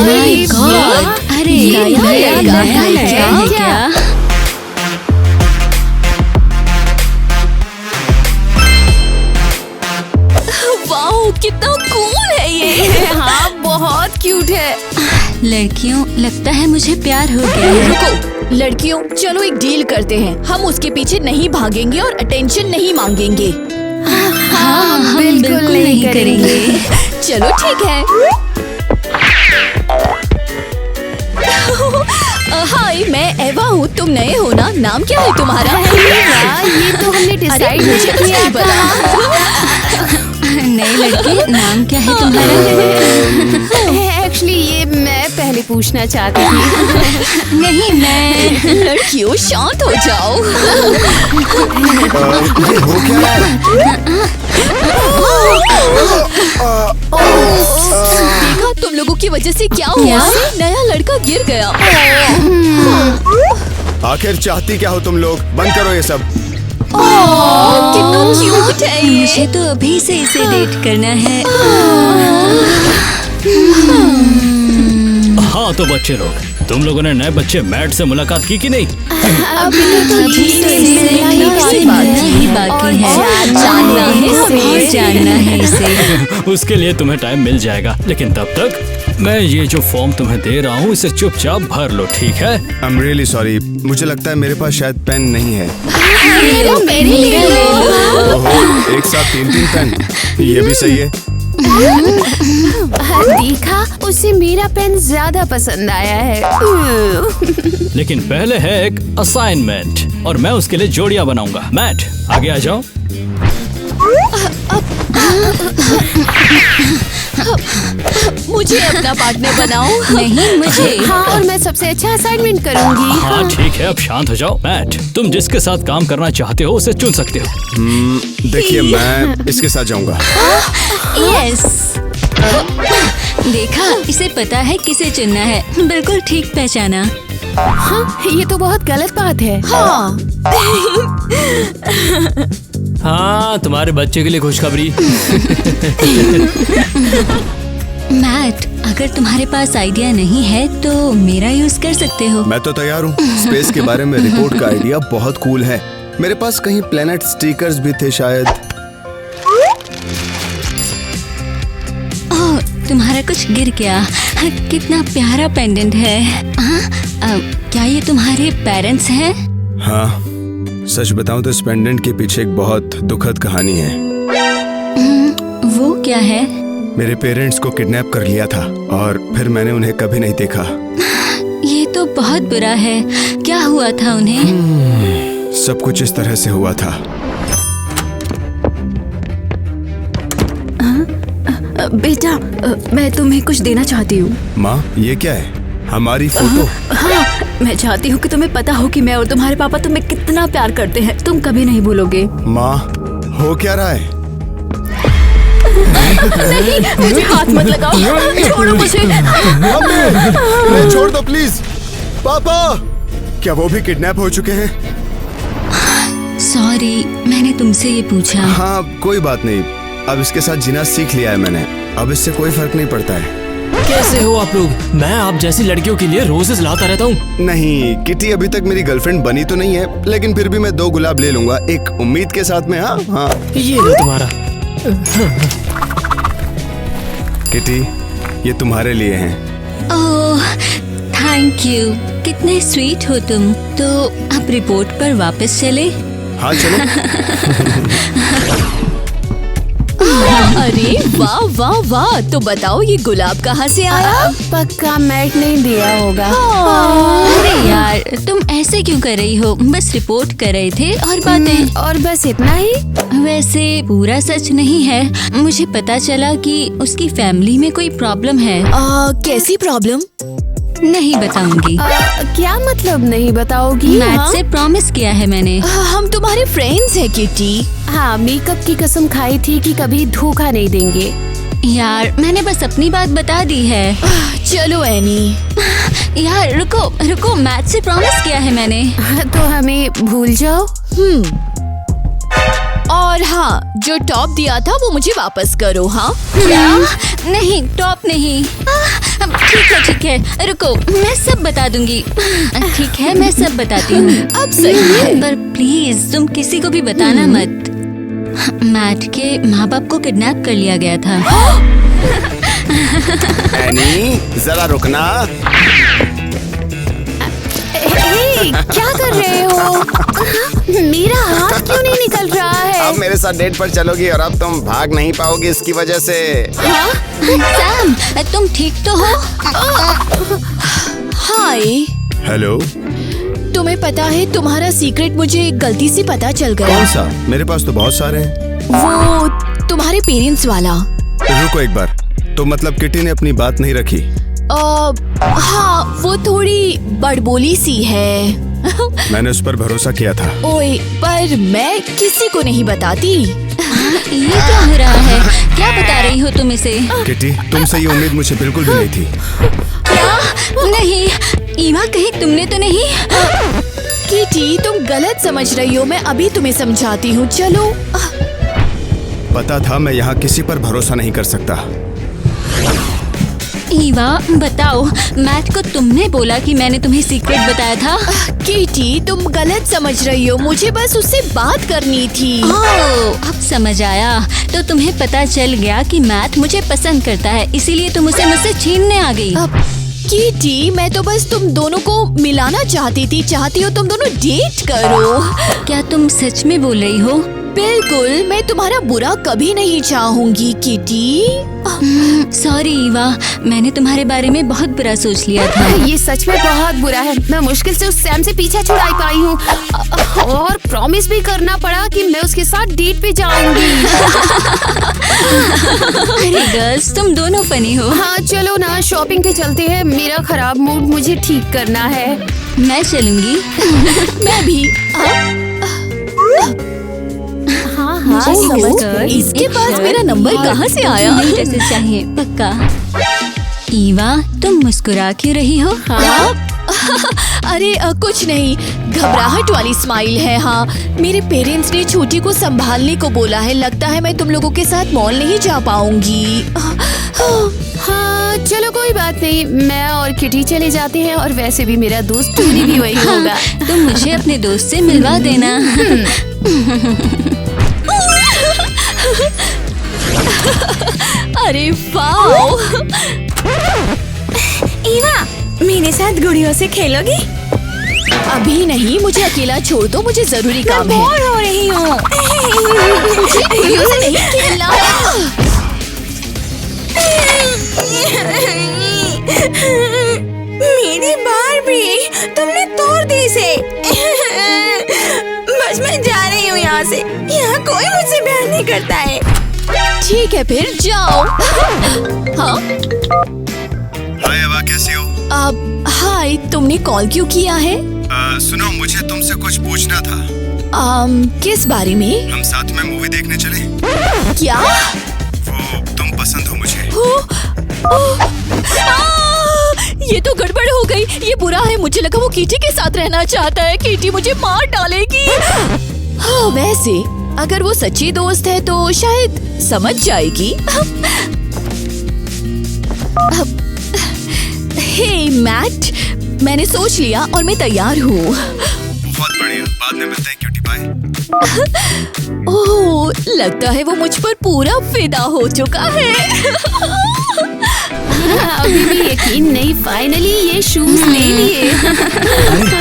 My God, अरे नया लड़का क्या? वाओ, कितना कूल है ये। हाँ, बहुत क्यूट है। लड़कियों, लगता है मुझे प्यार हो गया है। रुको लड़कियों, चलो एक डील करते हैं। हम उसके पीछे नहीं भागेंगे और अटेंशन नहीं मांगेंगे। हाँ, हम बिल्कुल नहीं करेंगे। चलो ठीक है। हाय, मैं एवा हूँ। तुम नए हो ना? नाम क्या है तुम्हारा? ये तो हमने डिसाइड मुझे कुछ नहीं पता। नए लड़के, नाम क्या है तुम्हारा? एक्चुअली ये मैं पहले पूछना चाहती थी। नहीं, मैं। लड़कियों शांत हो जाओ। ये हो क्या रहा है? देखा तुम लोगों की वजह से क्या हुआ? नया लड़का गिर गया। आखिर चाहती क्या हो तुम लोग? बंद करो ये सब। कितना क्यूट है ये। मुझे तो अभी से इसे डेट करना है। हाँ तो बच्चे लोग, तुम लोगों ने नए बच्चे मैट से मुलाकात की कि नहीं? अभी तो इससे मिलना ही बाकी है। जानना है इसे। उसके लिए तुम्हें टाइम मिल जाएगा, लेकिन तब तक मैं ये जो फॉर्म तुम्हें दे रहा हूँ इसे चुपचाप भर लो, ठीक है? आई एम रियली सॉरी, मुझे लगता है मेरे पास शायद पेन नहीं है। मेरे लिए ओहो, एक साथ 3-3 पेन, ये भी सही है। देखा, उसे मेरा पेन ज्यादा पसंद आया है। लेकिन पहले है एक असाइनमेंट और मैं उसके लिए जोड़ियां बनाऊंगा। मैट, आगे आ जाओ। मुझे अपना पार्टनर बनाओ। नहीं, मुझे। हाँ, और मैं सबसे अच्छा असाइनमेंट करूँगी। हाँ ठीक है, अब शांत हो जाओ। मैट, तुम जिसके साथ काम करना चाहते हो उसे चुन सकते हो। देखिए, मैं इसके साथ जाऊंगा। यस। देखा, इसे पता है किसे चुनना है। बिल्कुल ठीक पहचाना। हाँ, ये तो बहुत गलत बात है। हाँ। हाँ, तुम्हारे बच्चे के लिए खुशखबरी। मैट, अगर तुम्हारे पास आइडिया नहीं है तो मेरा यूज कर सकते हो। मैं तो तैयार हूँ। स्पेस के बारे में रिपोर्ट का आइडिया बहुत कूल है। मेरे पास कहीं प्लेनेट स्टिकर्स भी थे शायद। ओह, तुम्हारा कुछ गिर गया। हाँ, कितना प्यारा पेंडेंट है। हाँ, क्या ये तुम्हारे पेरेंट्स हैं? हाँ, सच बताऊं तो इस पेंडेंट के पीछे एक बहुत दुखद कहानी है। वो क्या है? मेरे पेरेंट्स को किडनैप कर लिया था और फिर मैंने उन्हें कभी नहीं देखा। ये तो बहुत बुरा है। क्या हुआ था उन्हें? सब कुछ इस तरह से हुआ था। बेटा, मैं तुम्हें कुछ देना चाहती हूँ। माँ, ये क्या है? हमारी फोटो? हाँ, मैं चाहती हूँ कि तुम्हें पता हो कि मैं और तुम्हारे पापा तुम्हें कितना प्यार करते हैं। तुम कभी नहीं भूलोगे। माँ, हो क्या रहा है? नहीं, मुझे हाथ मत लगाओ। छोड़ो मुझे। मैं छोड़ दो प्लीज। पापा, क्या वो भी किडनैप हो चुके हैं? सॉरी, मैंने तुमसे ये पूछा। हाँ, कोई बात नहीं। अब इसके साथ जीना सीख लिया है मैंने। अब इससे कोई फर्क नहीं पड़ता है। कैसे हो आप लोग? मैं आप जैसी लड़कियों के लिए रोजेस लाता रहता हूँ। नहीं, किटी अभी तक मेरी गर्लफ्रेंड बनी तो नहीं है, लेकिन फिर भी मैं 2 गुलाब ले लूंगा, एक उम्मीद के साथ में। हाँ हाँ। ये लो तुम्हारा। किटी, ये तुम्हारे लिए हैं। ओह, थैंक यू। कितने स्वीट हो तुम। तो अब रिपोर्ट पर वापस चले? हाँ चलो। अरे वाह वाह वाह। तो बताओ, ये गुलाब कहाँ से आया? पक्का मैट नहीं दिया होगा। अरे यार, तुम ऐसे क्यों कर रही हो? बस रिपोर्ट कर रहे थे और बातें। और बस इतना ही? वैसे पूरा सच नहीं है। मुझे पता चला कि उसकी फैमिली में कोई प्रॉब्लम है। कैसी प्रॉब्लम? नहीं बताऊंगी। क्या मतलब नहीं बताओगी? मैट से प्रॉमिस किया है मैंने। हम तुम्हारे फ्रेंड्स हैं किटी। हाँ, मेकअप की कसम खाई थी कि कभी धोखा नहीं देंगे। यार, मैंने बस अपनी बात बता दी है। चलो एनी। यार रुको रुको, मैट से प्रॉमिस किया है मैंने। तो हमें भूल जाओ। और हाँ, जो टॉप दिया था वो मुझे वापस करो। हाँ, क्या? नहीं, टॉप नहीं। ठीक है, रुको, मैं सब बता दूंगी। ठीक है, मैं सब बताती हूँ। अब सही है। पर प्लीज तुम किसी को भी बताना मत। मैट के माँ बाप को किडनैप कर लिया गया था। एनी, जरा रुकना। क्या कर रहे हो? मेरा हाथ क्यों नहीं निकल रहा है? अब मेरे साथ डेट पर चलोगी और अब तुम भाग नहीं पाओगी इसकी वजह से। सैम, तुम ठीक तो हो? हाय, हेलो। तुम्हें पता है तुम्हारा सीक्रेट मुझे गलती से पता चल गया। कौन सा? मेरे पास तो बहुत सारे हैं। वो तुम्हारे पेरेंट्स वाला। रुको एक बार, तो मतलब किटी ने अपनी बात नहीं रखी? हाँ, वो थोड़ी बड़बोली सी है। मैंने उस पर भरोसा किया था। ओए, पर मैं किसी को नहीं बताती। ये क्या हो रहा है? क्या बता रही हो तुम इसे? किटी, तुमसे ये उम्मीद मुझे बिल्कुल भी नहीं थी। क्या? नहीं, ईवा कहीं तुमने तो नहीं? किटी, तुम गलत समझ रही हो। मैं अभी तुम्हें समझाती हूँ, चलो। पता था मैं यहाँ किसी पर भरोसा नहीं कर सकता। ईवा, बताओ, मैट को तुमने बोला कि मैंने तुम्हें सीक्रेट बताया था? किटी, तुम गलत समझ रही हो। मुझे बस उससे बात करनी थी। ओह, अब समझ आया। तो तुम्हें पता चल गया कि मैट मुझे पसंद करता है, इसीलिए तुम उसे मुझसे छीनने आ गई। किटी, मैं तो बस तुम दोनों को मिलाना चाहती थी। चाहती हो तुम दोनों डेट करो? क्या तुम सच में बोल रही हो? बिल्कुल, मैं तुम्हारा बुरा कभी नहीं चाहूंगी किटी। सॉरी ईवा, मैंने तुम्हारे बारे में बहुत बुरा सोच लिया था। ये सच में बहुत बुरा है। मैं मुश्किल से उस सैम से पीछा छुड़ा पाई हूँ और प्रॉमिस भी करना पड़ा कि मैं उसके साथ डेट पे जाऊंगी। अरे गर्ल्स, तुम दोनों फनी हो। हाँ चलो ना, शॉपिंग पे चलते हैं। मेरा खराब मूड मुझे ठीक करना है। मैं चलूंगी। मैं भी। हाँ मुझे एक समझ स्कर्ट, गई। इसके एक पास शर्ट मेरा नंबर और कहाँ से दो आया? नई ड्रेसेस चाहिए, पक्का। ईवा, तुम मुस्कुरा क्यों रही हो? अरे कुछ नहीं, घबराहट वाली स्माइल है। हाँ, मेरे पेरेंट्स ने छोटी को संभालने को बोला है। लगता है मैं तुम लोगों के साथ मॉल नहीं जा पाऊंगी। हाँ चलो कोई बात नहीं, मैं और किटी चले जाते हैं। और वैसे भी मेरा दोस्त टूरी भी वही होगा। तुम मुझे अपने दोस्त से मिलवा देना। अरे वाओ! ईवा, मेरे साथ गुड़ियों से खेलोगी? अभी नहीं, मुझे अकेला छोड़ दो, मुझे जरूरी काम है। बोर हो रही हूँ। मुझे गुड़ियों से नहीं खेलना है। मेरी बारबी, तुमने तोड़ दी इसे। बस मैं जा रही हूँ यहाँ से। यहाँ कोई मुझसे प्यार नहीं करता है। ठीक है, फिर जाओ। हाँ, हाय अवा, कैसी हो? हाय, तुमने कॉल क्यों किया है? सुनो, मुझे तुमसे कुछ पूछना था। किस बारे में? हम साथ में मूवी देखने चले? क्या? वो तुम पसंद हो मुझे। ये तो गड़बड़ हो गई। ये बुरा है। मुझे लगा वो कीटी के साथ रहना चाहता है। कीटी मुझे मार डालेगी। हाँ, वैसे अगर वो सच्ची दोस्त है तो शायद समझ जाएगी। हे मैट, मैंने सोच लिया और मैं तैयार हूँ। बहुत बढ़िया, बाद में मिलते हैं क्यूटी पाई। ओह, लगता है वो मुझ पर पूरा फिदा हो चुका है। अभी भी यकीन नहीं, फाइनली ये शूज ले लिए।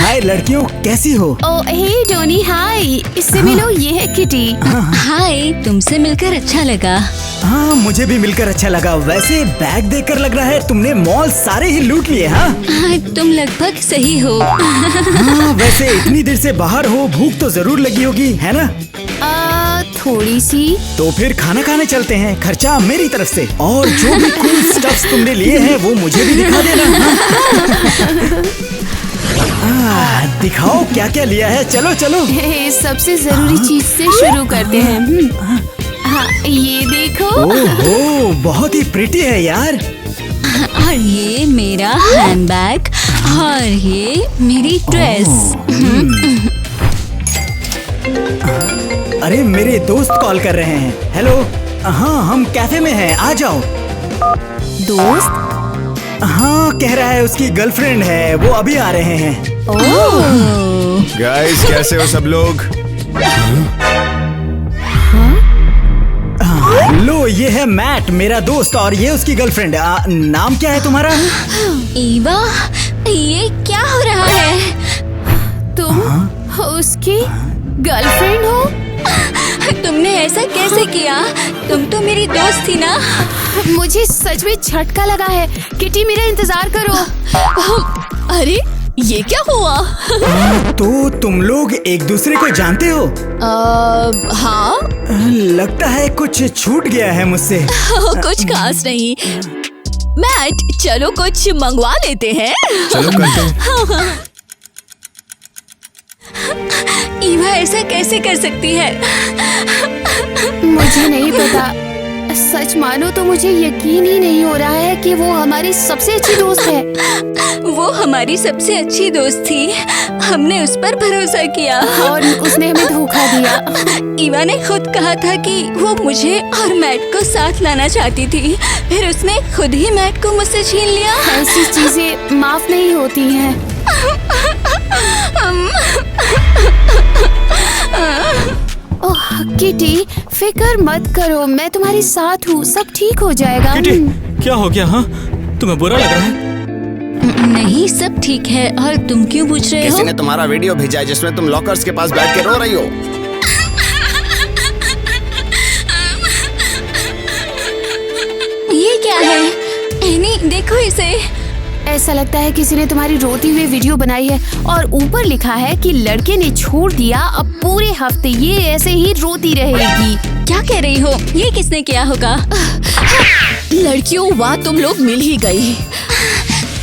हाय लड़कियों, कैसी हो? ओ हे डोनी, हाय। इससे मिलो, ये है किटी। हाय, तुमसे मिलकर अच्छा लगा। हाँ, मुझे भी मिलकर अच्छा लगा। वैसे बैग देखकर लग रहा है तुमने मॉल सारे ही लूट लिए। हाँ, तुम लगभग सही हो। हाँ, वैसे इतनी देर से बाहर हो, भूख तो जरूर लगी होगी, है ना? थोड़ी सी। तो फिर खाना खाने चलते हैं, खर्चा मेरी तरफ से। और जो भी कूल स्टफ्स तुमने लिए हैं वो मुझे भी दिखा देना। दिखाओ क्या क्या लिया है। चलो चलो। सबसे जरूरी चीज से शुरू करते हैं। हाँ, ये देखो। ओहो, बहुत ही प्रिटी है यार। और ये मेरा हैंडबैग और ये मेरी ड्रेस। अरे मेरे दोस्त कॉल कर रहे हैं। हेलो, हाँ हम कैफे में हैं, आ जाओ। दोस्त? हाँ, कह रहा है उसकी गर्लफ्रेंड है, वो अभी आ रहे हैं। गाइस, कैसे हो सब लोग? लो, ये है मैट, मेरा दोस्त, और ये उसकी गर्लफ्रेंड। नाम क्या है तुम्हारा? ईवा, ये क्या हो रहा है? तुम उसकी गर्लफ्रेंड हो? तुमने ऐसा कैसे किया? तुम तो मेरी दोस्त थी ना? मुझे सच में झटका लगा है। किटी, मेरा इंतजार करो। अरे ये क्या हुआ? तो तुम लोग एक दूसरे को जानते हो? हाँ। लगता है कुछ छूट गया है मुझसे। कुछ खास नहीं। मैट, चलो कुछ मंगवा लेते हैं। चलो करते हैं। ईवा ऐसा कैसे कर सकती है? मुझे नहीं पता। सच मानो तो मुझे यकीन ही नहीं हो रहा है कि वो हमारी सबसे अच्छी दोस्त है। वो हमारी सबसे अच्छी दोस्त थी। हमने उस पर भरोसा किया और उसने हमें धोखा दिया। ईवा ने खुद कहा था कि वो मुझे और मैट को साथ लाना चाहती थी, फिर उसने खुद ही मैट को मुझसे छीन लिया। ऐसी चीजें माफ नहीं होती हैं। ओह किटी, फिक्र मत करो, मैं तुम्हारे साथ हूँ, सब ठीक हो जाएगा। किटी, क्या हो गया? हाँ, तुम्हें बुरा लग रहा है? नहीं, सब ठीक है। और तुम क्यों पूछ रहे हो? किसी ने तुम्हारा वीडियो भेजा है जिसमें तुम लॉकर्स के पास बैठ के रो रही हो। ये क्या है? एनी, देखो इसे। ऐसा लगता है किसी ने तुम्हारी रोती हुई वीडियो बनाई है और ऊपर लिखा है कि लड़के ने छोड़ दिया, अब पूरे हफ्ते ये ऐसे ही रोती रहेगी। क्या कह रही हो? ये किसने किया होगा? लड़कियों, वाह तुम लोग मिल ही गई।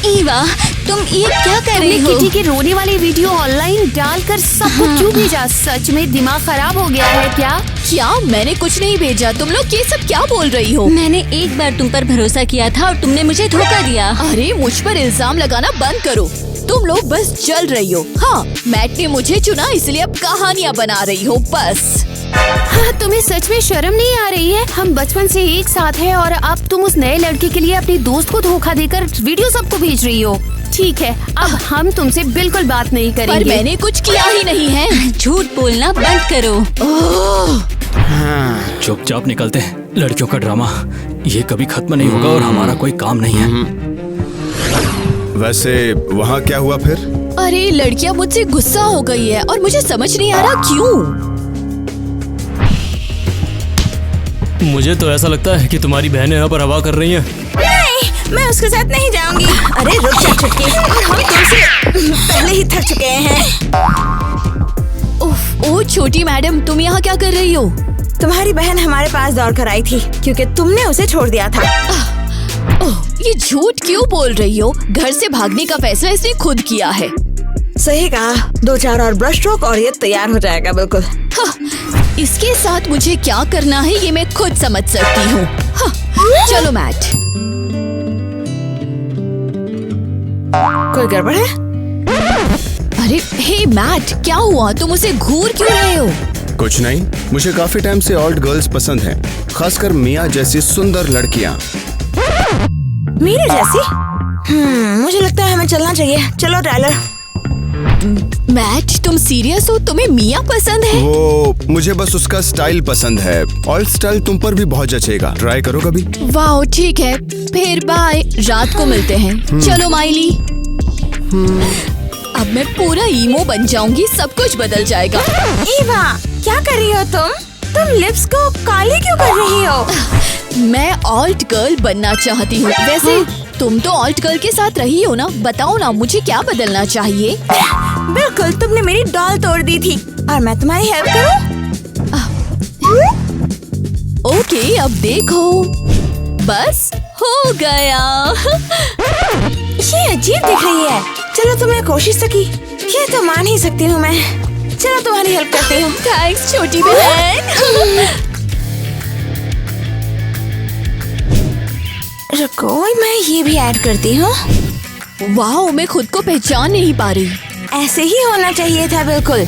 ईवा, तुम ये क्या कर रही तुमने हो? किटी के रोने वाली वीडियो ऑनलाइन डालकर सबको क्यों भेजा? सच में दिमाग खराब हो गया है क्या? क्या? मैंने कुछ नहीं भेजा। तुम लोग ये सब क्या बोल रही हो? मैंने एक बार तुम पर भरोसा किया था और तुमने मुझे धोखा दिया। अरे मुझ पर इल्जाम लगाना बंद करो। तुम लोग बस चल रही हो। हाँ, मैट ने मुझे चुना, इसलिए अब कहानियाँ बना रही हो बस। हाँ, तुम्हें सच में शर्म नहीं आ रही है? हम बचपन से एक साथ हैं और अब तुम उस नए लड़के के लिए अपनी दोस्त को धोखा देकर वीडियो सबको भेज रही हो। ठीक है, अब हम तुमसे बिल्कुल बात नहीं पर करेंगे। मैंने कुछ किया ही नहीं है। झूठ बोलना बंद करो। चुपचाप निकलते हैं। लड़कियों का ड्रामा ये कभी खत्म नहीं होगा और हमारा कोई काम नहीं है। वैसे वहाँ क्या हुआ फिर? अरे लड़कियाँ मुझसे गुस्सा हो गई है और मुझे समझ नहीं आ रहा क्यों। मुझे तो ऐसा लगता है कि तुम्हारी बहनें यहाँ पर हवा कर रही हैं। नहीं, मैं उसके साथ नहीं जाऊंगी। अरे रुक जा छुटकी, हम तुमसे पहले ही थक चुके हैं। उफ, ओ छोटी मैडम, तुम यहाँ क्या कर रही हो? तुम्हारी बहन हमारे पास दौड़ कर आई थी क्योंकि तुमने उसे छोड़ दिया था। ओह, ये झूठ क्यों बोल रही हो? घर से भागने का फैसला इसने खुद किया है। सही कहा, 2-4 और ब्रश स्ट्रोक और ये तैयार हो जाएगा बिल्कुल। हाँ, इसके साथ मुझे क्या करना है ये मैं खुद समझ सकती हूँ। हाँ, चलो मैट। कोई गड़बड़ है? अरे हे मैट, क्या हुआ? तुम उसे घूर क्यों रहे हो? कुछ नहीं, मुझे काफी टाइम से ऑल्ट गर्ल्स पसंद हैं, खासकर मिया जैसी सुंदर लड़कियाँ। मीरा जैसी? मुझे लगता है हमें चलना चाहिए। चलो टाइलर। मैट, तुम सीरियस हो? तुम्हें मिया पसंद है? वो मुझे बस उसका स्टाइल पसंद है। ऑल्ट स्टाइल तुम पर भी बहुत जचेगा, ट्राई करो कभी। वाह, ठीक है, फिर बाय, रात को मिलते हैं। चलो माइली। अब मैं पूरा ईमो बन जाऊंगी, सब कुछ बदल जाएगा। ईवा, क्या कर रही हो तुम? तुम लिप्स को काली क्यों कर रही हो? मैं ऑल्ट गर्ल बनना चाहती हूँ। वैसे तुम तो ऑल्ट गर्ल के साथ रही हो ना, बताओ ना मुझे क्या बदलना चाहिए? बिल्कुल, तुमने मेरी डॉल तोड़ दी थी और मैं तुम्हारी हेल्प करूं? ओके, अब देखो, बस हो गया। ये अजीब दिख रही है। चलो तुमने कोशिश तो की, ये तो मान ही सकती हूँ मैं। चलो तुम्हारी हेल्प करती हूँ। थैंक्स छोटी बहन। रुको, मैं ये भी ऐड करती हूँ। वाह, मैं खुद को पहचान नहीं पा रही। ऐसे ही होना चाहिए था बिल्कुल।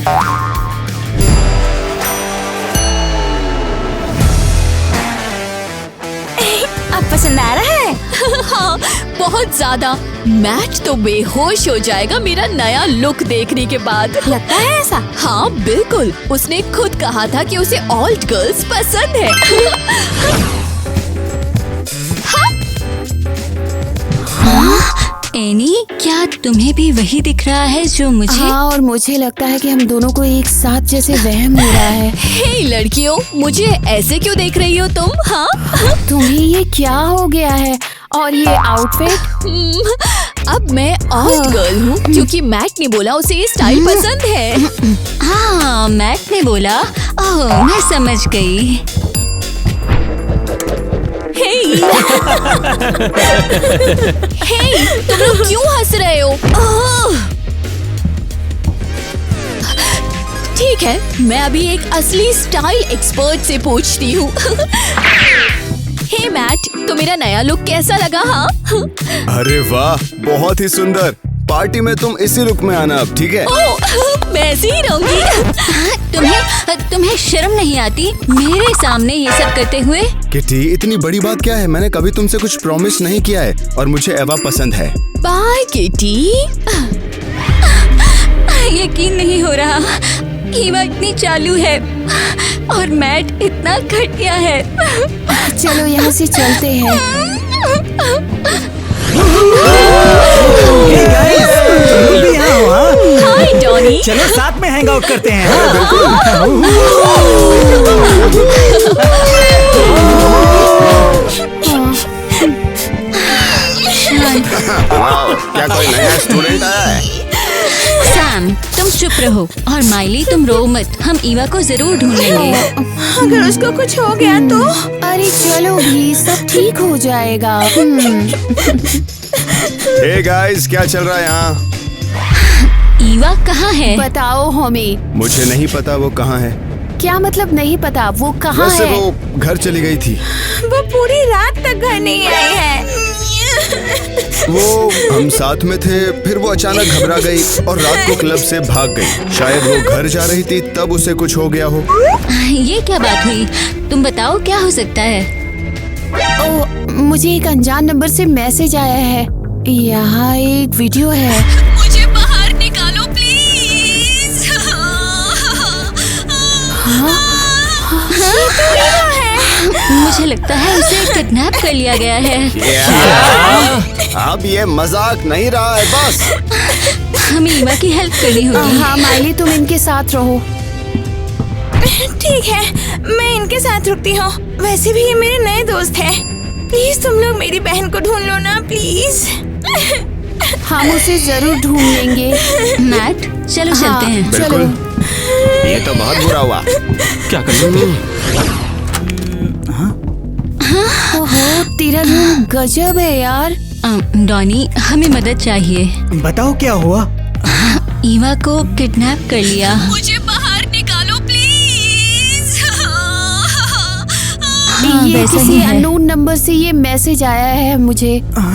अब पसंद आ रहा है? हाँ, बहुत ज्यादा। मैट तो बेहोश हो जाएगा मेरा नया लुक देखने के बाद। लगता है ऐसा? हाँ बिल्कुल, उसने खुद कहा था कि उसे ऑल्ट गर्ल्स पसंद है। एनी, क्या तुम्हें भी वही दिख रहा है जो मुझे? हाँ, और मुझे लगता है कि हम दोनों को एक साथ जैसे वहम हो रहा है। हे लड़कियों, मुझे ऐसे क्यों देख रही हो तुम? हाँ तुम्हें ये क्या हो गया है? और ये आउटफिट? अब मैं ऑल्ट गर्ल हूँ क्योंकि मैट ने बोला उसे ये स्टाइल पसंद है। हाँ, मैट ने बोला। ओह, मैं समझ गई। हे तुम लोग क्यों हंस रहे हो? ठीक है, मैं अभी एक असली स्टाइल एक्सपर्ट से पूछती हूँ। हे मैट, तो मेरा नया लुक कैसा लगा? हाँ अरे वाह, बहुत ही सुंदर। पार्टी में तुम इसी लुक में आना अब, ठीक है? ओह, मैं ऐसे ही रहूंगी। तुम्हें शर्म नहीं आती मेरे सामने ये सब करते हुए? किटी, इतनी बड़ी बात क्या है? मैंने कभी तुमसे कुछ प्रॉमिस नहीं किया है और मुझे एवा पसंद है। Bye Kitty. यकीन नहीं हो रहा, ईवा इतनी चालू है और मैट इतना घटिया है। चलो यहाँ से चलते हैं। Hey guys, तुम लोग भी यहाँ हो, हाँ? हाय डॉनी। चलो साथ में हैंग आउट करते हैं। क्या कोई नया स्टूडेंट आया है? सैम, तुम चुप रहो और माइली तुम रो मत। हम ईवा को जरूर ढूंढेंगे। अगर उसको कुछ हो गया तो? अरे चलो भी, सब ठीक हो जाएगा। हे गाइस, क्या चल रहा है यहाँ? ईवा कहाँ है? बताओ हमें। मुझे नहीं पता वो कहाँ है। क्या मतलब नहीं पता? वो कहाँ वैसे है? वो घर चली गई थी। वो पूरी रात तक घर नहीं आई है। वो हम साथ में थे, फिर वो अचानक घबरा गई और रात को क्लब से भाग गई। शायद वो घर जा रही थी, तब उसे कुछ हो गया हो। ये क्या बात हुई? तुम बताओ, क्या हो सकता है? ओ, मुझे एक अनजान नंबर से मैसेज आया है। यहाँ एक वीडियो है। मुझे बाहर निकालो प्लीज। मुझे लगता है उसे किडनैप कर लिया गया है। अब ये मजाक नहीं रहा है, बस। हमें ईवा की हेल्प करनी होगी। हाँ माइली, तुम इनके साथ रहो। ठीक है, मैं इनके साथ रुकती हूँ। वैसे भी ये मेरे नए दोस्त हैं। प्लीज तुम लोग मेरी बहन को ढूंढ लो ना, प्लीज। हम उसे जरूर ढूंढ लेंगे। मैट, चलो हाँ, चलते हैं। बिल्कुल। ये तो बहुत बुरा हुआ। क्या कर सकते हैं? ओहो, तेरा रूम गजब है यार। डॉनी, हमें मदद चाहिए। बताओ क्या हुआ? ईवा को किडनैप कर लिया। मुझे बाहर निकालो प्लीज। ये वैसा किसी ही है। अननोन नंबर से ये मैसेज आया है मुझे।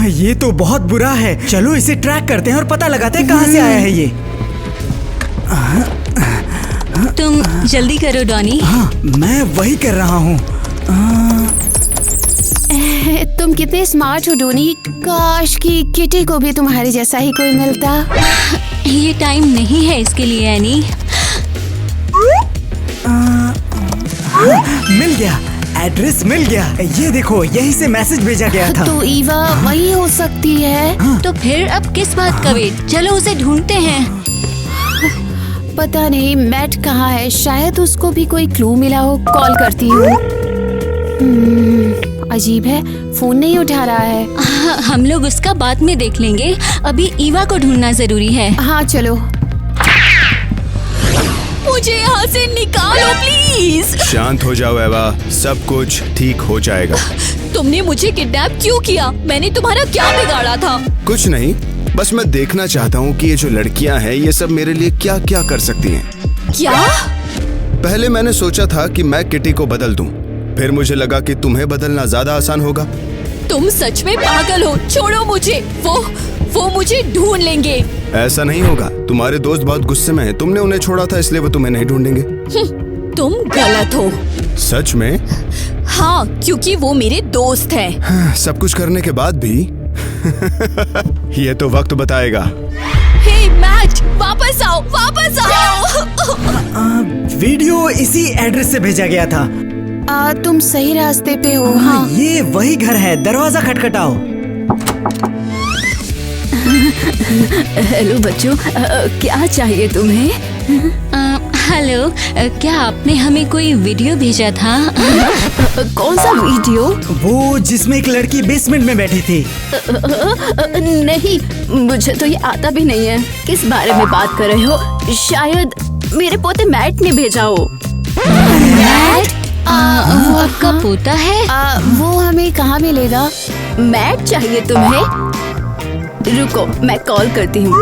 ये तो बहुत बुरा है। चलो इसे ट्रैक करते हैं और पता लगाते हैं कहाँ से आया है ये। तुम जल्दी करो डॉनी। हाँ, मैं वही कर रहा हूँ। तुम कितने स्मार्ट हो डोनी। काश कि किटी को भी तुम्हारे जैसा ही कोई मिलता। ये टाइम नहीं है इसके लिए एनी। मिल गया, एड्रेस मिल गया। ये देखो, यहीं से मैसेज भेजा गया था। तो ईवा वही हो सकती है। तो फिर अब किस बात का वेट? चलो उसे ढूंढते हैं। पता नहीं मैट कहाँ है। शायद उसको भी कोई क्लू मिला हो। कॉल करती हूँ। अजीब है, फोन नहीं उठा रहा है। हम लोग उसका बाद में देख लेंगे। अभी ईवा को ढूंढना जरूरी है। हाँ चलो। मुझे यहाँ से निकालो प्लीज। शांत हो जाओ एवा, सब कुछ ठीक हो जाएगा। तुमने मुझे किडनैप क्यों किया? मैंने तुम्हारा क्या बिगाड़ा था? कुछ नहीं, बस मैं देखना चाहता हूँ कि ये जो लड़कियाँ हैं ये सब मेरे लिए क्या क्या कर सकती हैं। क्या? पहले मैंने सोचा था कि मैं किटी को बदल दूं, फिर मुझे लगा कि तुम्हें बदलना ज्यादा आसान होगा। तुम सच में पागल हो। छोड़ो मुझे। वो मुझे ढूंढ लेंगे। ऐसा नहीं होगा। तुम्हारे दोस्त बहुत गुस्से में हैं। तुमने उन्हें छोड़ा था इसलिए वो तुम्हें नहीं ढूंढेंगे। तुम गलत हो। सच में? हाँ, क्योंकि वो मेरे दोस्त हैं। सब कुछ करने के बाद भी ये तो वक्त बताएगा। हे मैट, वापस आओ, वापस आओ। वीडियो इसी एड्रेस से भेजा गया था। तुम सही रास्ते पे हो। हाँ ये वही घर है, दरवाजा खटखटाओ। हेलो बच्चों, क्या चाहिए तुम्हें? हेलो, क्या आपने हमें कोई वीडियो भेजा था? कौन सा वीडियो? वो जिसमें एक लड़की बेसमेंट में बैठी थी। नहीं, मुझे तो ये आता भी नहीं है। किस बारे में बात कर रहे हो? शायद मेरे पोते मैट ने भेजा हो। मैट? वो आपका पोता है? वो हमें कहाँ मिलेगा? मैट चाहिए तुम्हें? रुको, मैं कॉल करती हूँ।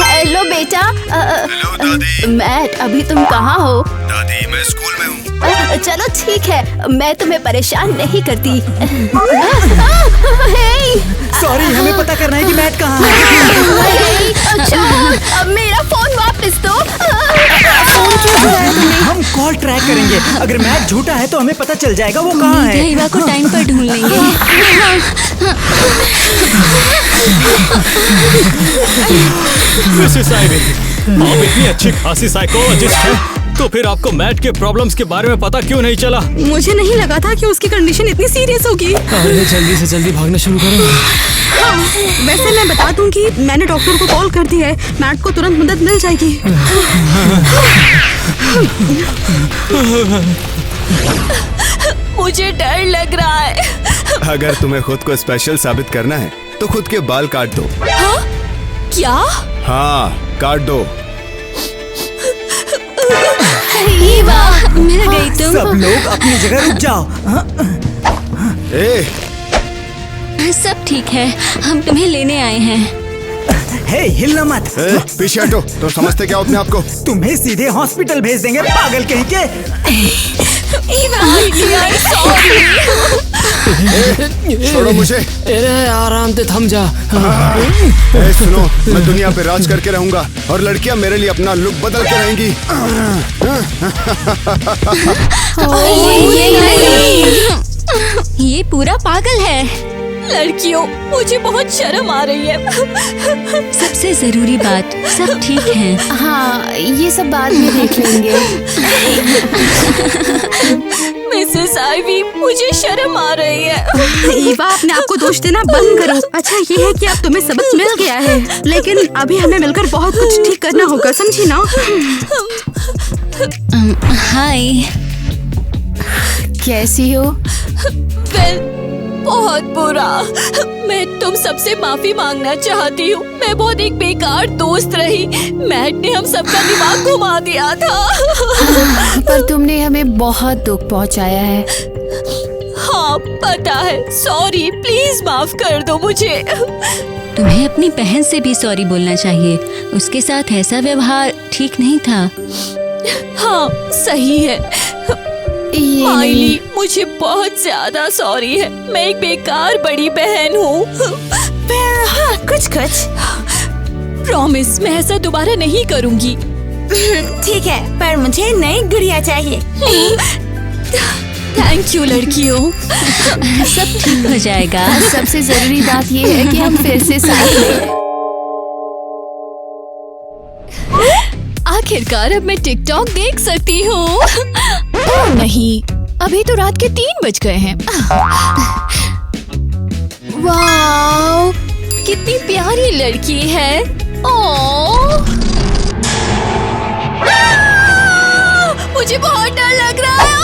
हेलो बेटा। हेलो दादी। मैट, अभी तुम कहाँ हो? दादी, मैं स्कूल में हूँ। चलो ठीक है, मैं तुम्हें परेशान नहीं करती। सॉरी, हमें पता करना है कि मैट कहाँ है। अच्छा, अब मेरा फोन वापस दो। हम कॉल ट्रैक करेंगे। अगर मैट झूठा है तो हमें पता चल जाएगा वो कहाँ है। हीवा को टाइम पर ढूंढ लेंगे। मिसेस आइवी, आप इतनी अच्छी खासी साइकोलॉजिस्ट हैं, तो फिर आपको मैट के प्रॉब्लम्स के बारे में पता क्यों नहीं चला? मुझे नहीं लगा था कि उसकी कंडीशन इतनी सीरियस होगी। अरे जल्दी से जल्दी भागना शुरू करो। वैसे मैं बता दूं कि मैंने डॉक्टर को कॉल कर दी है। मैट को तुरंत मदद मिल जाएगी। मुझे डर लग रहा है। अगर तुम्हें खुद को स्पेशल साबित करना है तो खुद के बाल काट दो। क्या? हाँ, काट दो। हीवा, मिल गई तुम। सब लोग अपनी जगह रुक जाओ। ए, सब ठीक है, हम तुम्हें लेने आए हैं। हे, हिलना मत। पीछे हटो। तुम समझते क्या हो अपने आप को? तुम्हें सीधे हॉस्पिटल भेज देंगे, पागल कहीं के। छोड़ो मुझे। अरे आराम से थम जा। सुनो, मैं दुनिया पे राज करके रहूंगा और लड़कियां मेरे लिए अपना लुक बदल के रहेंगी। ये पूरा पागल है। लड़कियों, मुझे बहुत शर्म आ रही है। सबसे जरूरी बात, सब ठीक है। हाँ, ये सब बाद में देख लेंगे। मिसेस आइवी, मुझे शर्म आ रही है। ईवा, अपने आप को दोष देना बंद करो। अच्छा ये है कि अब तुम्हें सबक मिल गया है, लेकिन अभी हमें मिलकर बहुत कुछ ठीक करना होगा, समझी ना? हाय, कैसी हो? बहुत बुरा। मैं तुम सबसे माफी मांगना चाहती हूँ। मैं बहुत एक बेकार दोस्त रही। मैट ने हम सबका दिमाग घुमा दिया था। पर तुमने हमें बहुत दुख पहुंचाया है। हाँ पता है, सॉरी, प्लीज माफ कर दो मुझे। तुम्हें अपनी बहन से भी सॉरी बोलना चाहिए। उसके साथ ऐसा व्यवहार ठीक नहीं था। हाँ सही है। ये माइली, मुझे बहुत ज्यादा सॉरी है। मैं एक बेकार बड़ी बहन हूँ। हाँ, कुछ प्रॉमिस, मैं ऐसा दोबारा नहीं करूँगी। ठीक है, पर मुझे नई गुड़िया चाहिए। थैंक यू लड़कियों। सब ठीक हो जाएगा। सबसे जरूरी बात ये है कि हम फिर से साथ हैं। आखिरकार अब मैं टिकटॉक देख सकती हूँ। नहीं, अभी तो रात के 3 बज गए हैं। वाओ, कितनी प्यारी लड़की है। ओह, मुझे बहुत डर लग रहा है।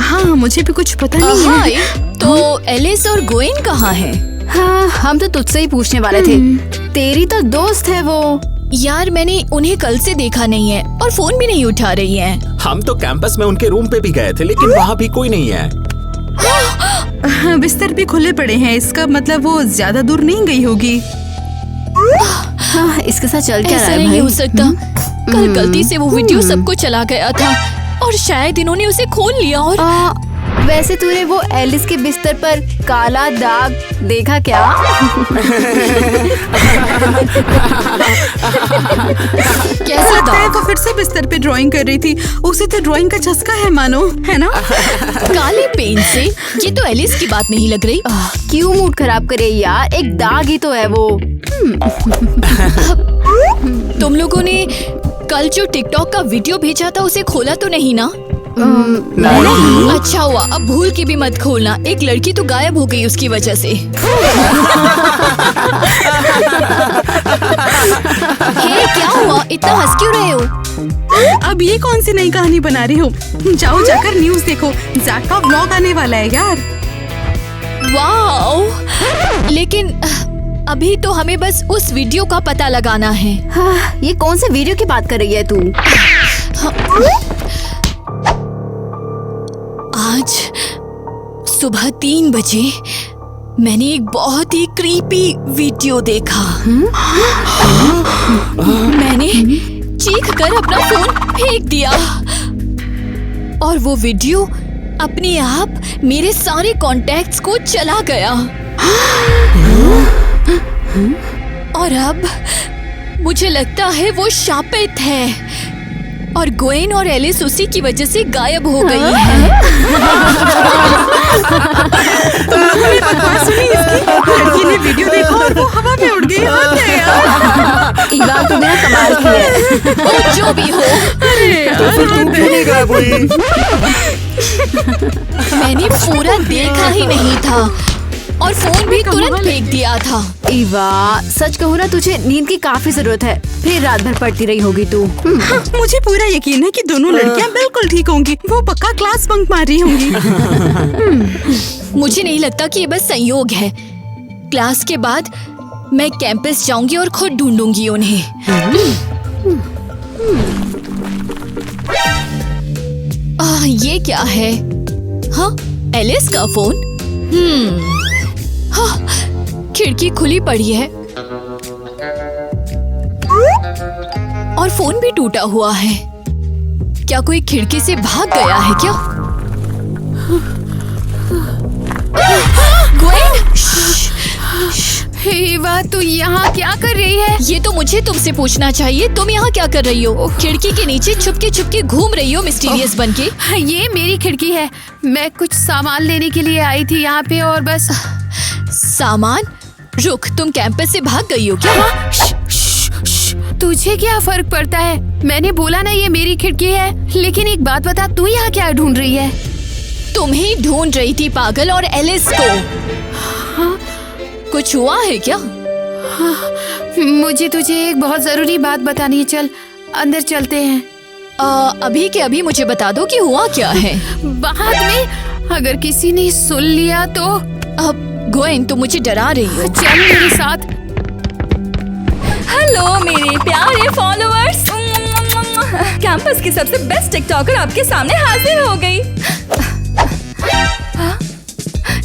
हाँ, मुझे भी कुछ पता नहीं है। हाय, तो एलिस और गोइन कहाँ हैं? हाँ, हम तो तुझसे ही पूछने वाले थे। तेरी तो दोस्त है वो। यार, मैंने उन्हें कल से देखा नहीं है और फोन भी नहीं उठा रही हैं। हम तो कैंपस में उनके रूम पे भी गए थे, लेकिन वहाँ भी कोई नहीं है। हाँ, बिस्तर भी खुले पड़े हैं। इसका मतलब वो ज्यादा दूर नहीं गई होगी। हाँ, इसके साथ चल क्या रहा ऐसा है नहीं भाई? हो सकता। कल गलती से वो वीडियो सबको चला गया था। और शायद इन्होंने उसे खोल लिया और वैसे तूने वो एलिस के बिस्तर पर काला दाग देखा क्या? कैसा लगता है दाग? वो फिर से बिस्तर पे ड्राइंग कर रही थी। उसे तो ड्राइंग का चस्का है मानो, है ना? काले पेन से? ये तो एलिस की बात नहीं लग रही। क्यों मूड खराब करे यार, एक दाग ही तो है वो। तुम लोगों ने कल जो टिकटॉक का वीडियो भेजा था उसे खोला तो नहीं ना? नहीं। अच्छा हुआ, अब भूल के भी मत खोलना। एक लड़की तो गायब हो गई उसकी वजह से। हे, क्या हुआ? इतना हंस क्यों रहे हो? अब ये कौन सी नई कहानी बना रही हो? जाओ जाकर न्यूज़ देखो, जैक का व्लॉग आने वाला है यार। वाओ! लेकिन अभी तो हमें बस उस वीडियो का पता लगाना है। हाँ, ये कौन से वीडियो की बात कर रही है तू? आज सुबह 3 बजे मैंने एक बहुत ही क्रीपी वीडियो देखा। मैंने चीख कर अपना फोन फेंक दिया और वो वीडियो अपने आप मेरे सारे कॉन्टैक्ट्स को चला गया। और अब मुझे लगता है वो शापित है और ग्वेन और एलिस उसी की वजह से गायब हो गई है। लड़की ने वीडियो देखा और वो हवा में उड़ गई। हद है यार। इवा तो मेरा कमाल की है। वो जो भी हो, तो फिर तू क्यों नहीं गायब हुई? मैंने पूरा देखा ही नहीं था और फोन भी तुरंत फेंक दिया था। इवा, सच कहूँ ना, तुझे नींद की काफी जरूरत है। फिर रात भर पढ़ती रही होगी तू। मुझे पूरा यकीन है कि दोनों लड़कियां बिल्कुल ठीक होंगी। वो पक्का क्लास बंक मार रही होंगी। मुझे नहीं लगता कि ये बस संयोग है। क्लास के बाद मैं कैंपस जाऊंगी और खुद ढूंढूंगी उन्हें। ये क्या है? हाँ, एलिस का फोन। हाँ, खिड़की खुली पड़ी है और फोन भी टूटा हुआ है। क्या कोई खिड़की से भाग गया है क्या? ग्वेन! इवा, तू यहाँ क्या कर रही है? ये तो मुझे तुमसे पूछना चाहिए। तुम यहाँ क्या कर रही हो? खिड़की के नीचे छुपके घूम रही हो मिस्टीरियस बनके। ये मेरी खिड़की है। मैं कुछ सामान लेने के लिए आई थी यहाँ पे और बस। सामान? रुक, तुम कैंपस से भाग गई हो क्या? तुझे क्या फर्क पड़ता है? मैंने बोला ना ये मेरी खिड़की है। लेकिन एक बात बता, तू यहाँ क्या ढूंढ रही है? तुम्हें ढूंढ रही थी पागल, और एलिस को। हाँ? कुछ हुआ है क्या? हाँ, मुझे तुझे एक बहुत जरूरी बात बतानी है। चल अंदर चलते हैं। अभी के अभी मुझे बता दो कि हुआ क्या है। बाद में अगर किसी ने सुन लिया तो। अब ग्वेन, तुम मुझे डरा रही हो। चल मेरे साथ। हेलो मेरे प्यारे फॉलोअर्स। कैंपस की सबसे बेस्ट टिकटॉकर आपके सामने हाजिर हो गई।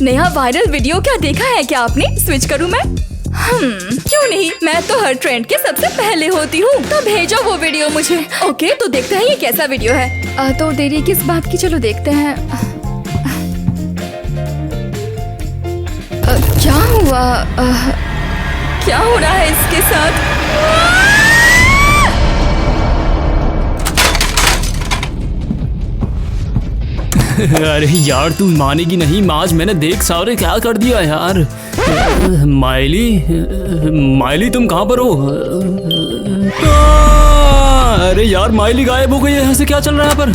नया वायरल वीडियो क्या देखा है क्या आपने? स्विच करूं मैं? क्यों नहीं, मैं तो हर ट्रेंड के सबसे पहले होती हूँ। तो भेजो वो वीडियो मुझे। ओके, तो देखते हैं ये कैसा वीडियो है। तो देरी किस बात की, चलो देखते हैं। क्या हुआ? क्या हो रहा है इसके साथ? अरे यार, तू मानेगी नहीं, आज मैंने देख सारे क्या कर दिया यार। माइली तुम कहाँ पर हो? अरे यार, माइली गायब हो गई है। यहाँ से क्या चल रहा है पर?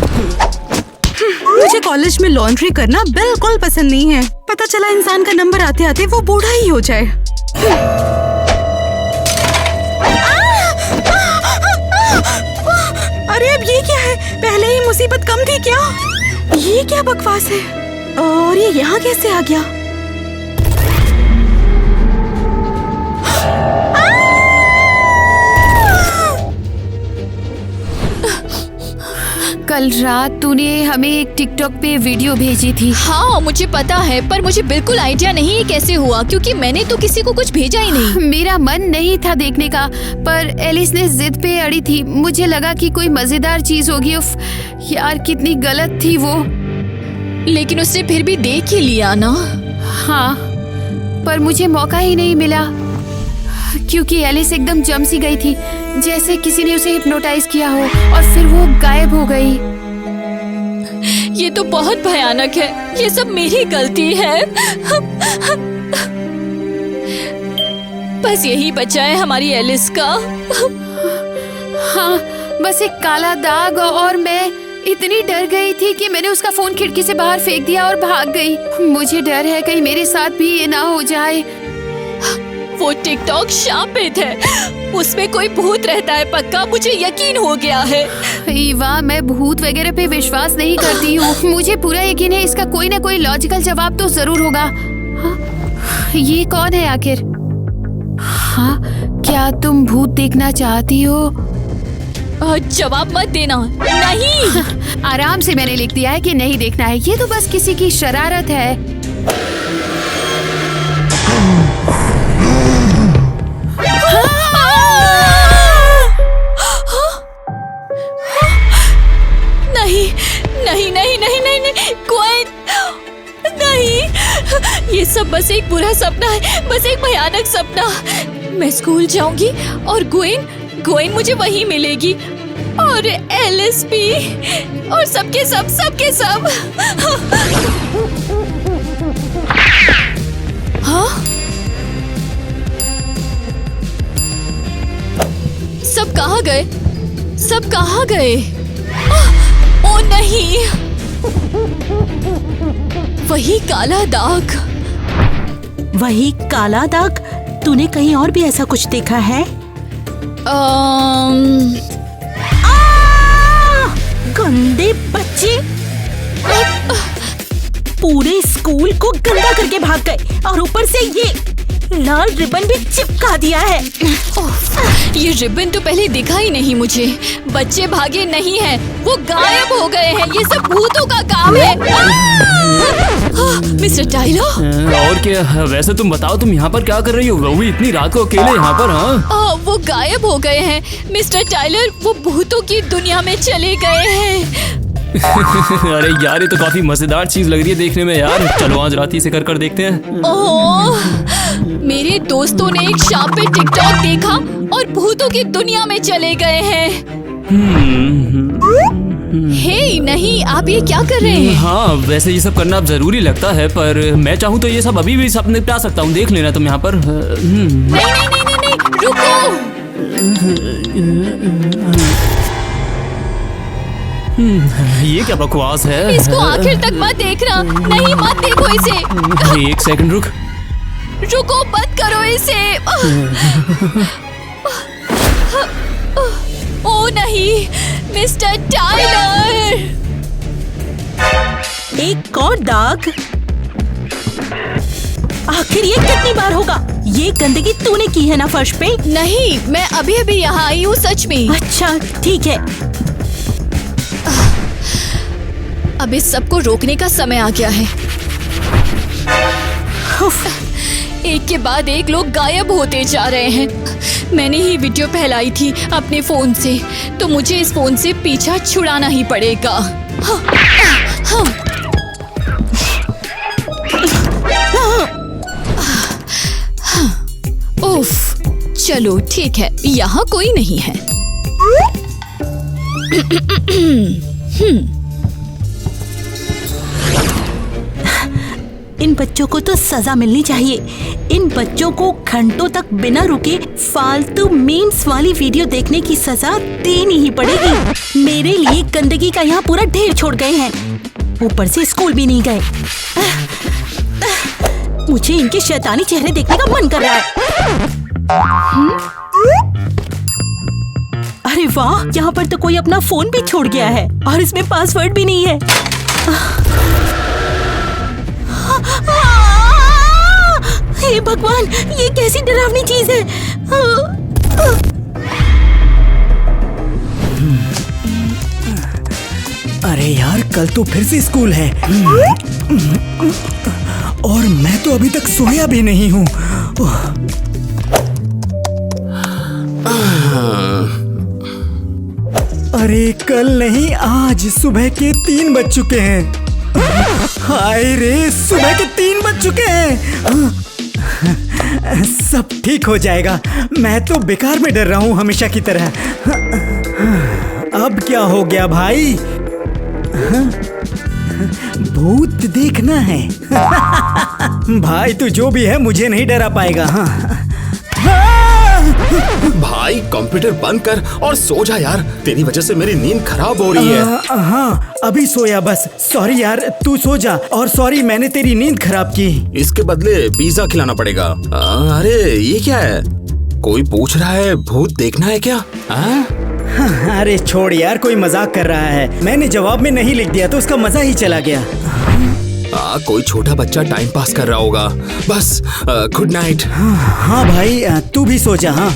मुझे कॉलेज में लॉन्ड्री करना बिल्कुल पसंद नहीं है। पता चला इंसान का नंबर आते आते वो बूढ़ा ही हो जाए। अरे अब ये क्या है? पहले ही मुसीबत कम थी क्या? ये क्या बकवास है? और ये यहाँ कैसे आ गया? कल रात तूने हमें एक टिकटॉक पे वीडियो भेजी थी। हाँ, मुझे पता है, पर मुझे बिल्कुल आइडिया नहीं है कैसे हुआ, क्योंकि मैंने तो किसी को कुछ भेजा ही नहीं। मेरा मन नहीं था देखने का, पर एलिस ने जिद पे अड़ी थी। मुझे लगा कि कोई मजेदार चीज होगी। उफ, यार कितनी गलत थी वो। लेकिन उसने फिर भी देख ही लिया ना। हाँ, पर मुझे मौका ही नहीं मिला क्योंकि एलिस एकदम जम सी गई थी, जैसे किसी ने उसे हिप्नोटाइज किया हो, और फिर वो गायब हो गई। ये तो बहुत भयानक है। ये सब मेरी गलती है। बस यही बचा है हमारी एलिस का। हाँ, बस एक काला दाग, और मैं इतनी डर गई थी कि मैंने उसका फोन खिड़की से बाहर फेंक दिया और भाग गई। मुझे डर है कहीं मेरे साथ भी ये ना हो जाए। वो टिकटॉक शापित है, उसमें कोई भूत रहता है पक्का, मुझे यकीन हो गया है। ईवा, मैं भूत वगैरह पे विश्वास नहीं करती हूँ। मुझे पूरा यकीन है इसका कोई ना कोई लॉजिकल जवाब तो जरूर होगा। हाँ, ये कौन है आखिर? हाँ, क्या तुम भूत देखना चाहती हो? जवाब मत देना। नहीं। आराम से मैंने लिख दिया है कि नहीं देखना है। ये तो बस किसी की शरारत है। नहीं नहीं नहीं नहीं नहीं नहीं, कोई नहीं। ये सब बस एक बुरा सपना है, बस एक भयानक सपना। मैं स्कूल जाऊंगी और गोइन मुझे वहीं मिलेगी, और एलिस भी, और सबके सब। हाँ, सब कहाँ गए? ओ नहीं, वही काला दाग। तूने कहीं और भी ऐसा कुछ देखा है? गंदे बच्चे, पूरे स्कूल को गंदा करके भाग गए, और ऊपर से ये लाल रिबन भी चिपका दिया है। ये रिबन तो पहले दिखा ही नहीं मुझे। बच्चे भागे नहीं हैं, वो गायब हो गए हैं। ये सब भूतों का काम है। Mister Tyler. और क्या? वैसे तुम बताओ, तुम यहाँ पर क्या कर रही हो? वो भी इतनी रात को अकेले यहाँ पर? हाँ, वो गायब हो गए हैं मिस्टर टाइलर। वो भूतों की दुनिया में चले गए हैं। अरे यार, ये तो काफी मजेदार चीज लग रही है देखने में यार। चलो आज रात ही से कर देखते हैं। ओह, मेरे दोस्तों ने एक शाम पे टिकटॉक देखा और भूतों की दुनिया में चले गए हैं। हे नहीं, आप ये क्या कर रहे हैं? हाँ, वैसे ये सब करना अब जरूरी लगता है, पर मैं चाहूँ तो ये सब अभी भी सब निपटा सकता हूँ। देख लेना तुम यहाँ पर। नहीं, रुको। ये क्या बकवास है? इसको आखिर तक मत देखना। नहीं, मत देखो इसे। एक सेकंड रुको, बंद करो इसे। ओ नहीं, मिस्टर टाइलर। एक और दाग? आखिर ये कितनी बार होगा? ये गंदगी तूने की है ना फर्श पे? नहीं, मैं अभी यहाँ आई हूँ, सच में। अच्छा, ठीक है। अब इस सब को रोकने का समय आ गया है। एक के बाद एक लोग गायब होते जा रहे हैं। मैंने ही वीडियो फैलाई थी अपने फोन से, तो मुझे इस फोन से पीछा छुड़ाना ही पड़ेगा। उफ, चलो ठीक है, यहाँ कोई नहीं है। इन बच्चों को तो सजा मिलनी चाहिए। इन बच्चों को घंटों तक बिना रुके फालतू मीम्स वाली वीडियो देखने की सजा देनी ही पड़ेगी। मेरे लिए गंदगी का यहाँ पूरा ढेर छोड़ गए हैं, ऊपर से स्कूल भी नहीं गए। मुझे इनके शैतानी चेहरे देखने का मन कर रहा है। अरे वाह, यहाँ पर तो कोई अपना फोन भी छोड़ गया है और इसमें पासवर्ड भी नहीं है। हे भगवान, ये कैसी डरावनी चीज है। अरे यार, कल तो फिर से स्कूल है और मैं तो अभी तक सोया भी नहीं हूँ। अरे कल नहीं, आज सुबह के 3 बज चुके हैं। हाय रे, सुबह के 3 बज चुके हैं। सब ठीक हो जाएगा। मैं तो बेकार में डर रहा हूँ हमेशा की तरह। अब क्या हो गया भाई? भूत देखना है। भाई तू जो भी है मुझे नहीं डरा पाएगा। भाई कंप्यूटर बंद कर और सो जा यार, तेरी वजह से मेरी नींद खराब हो रही है। हाँ अभी सोया बस। सॉरी यार, तू सो जा। और सॉरी मैंने तेरी नींद खराब की। इसके बदले पिज्जा खिलाना पड़ेगा। अरे ये क्या है? कोई पूछ रहा है भूत देखना है क्या? अरे छोड़ यार, कोई मजाक कर रहा है। मैंने जवाब में नहीं लिख दिया तो उसका मजा ही चला गया। कोई छोटा बच्चा टाइम पास कर रहा होगा। बस गुड नाइट। हाँ भाई तू भी सो जा। हाँ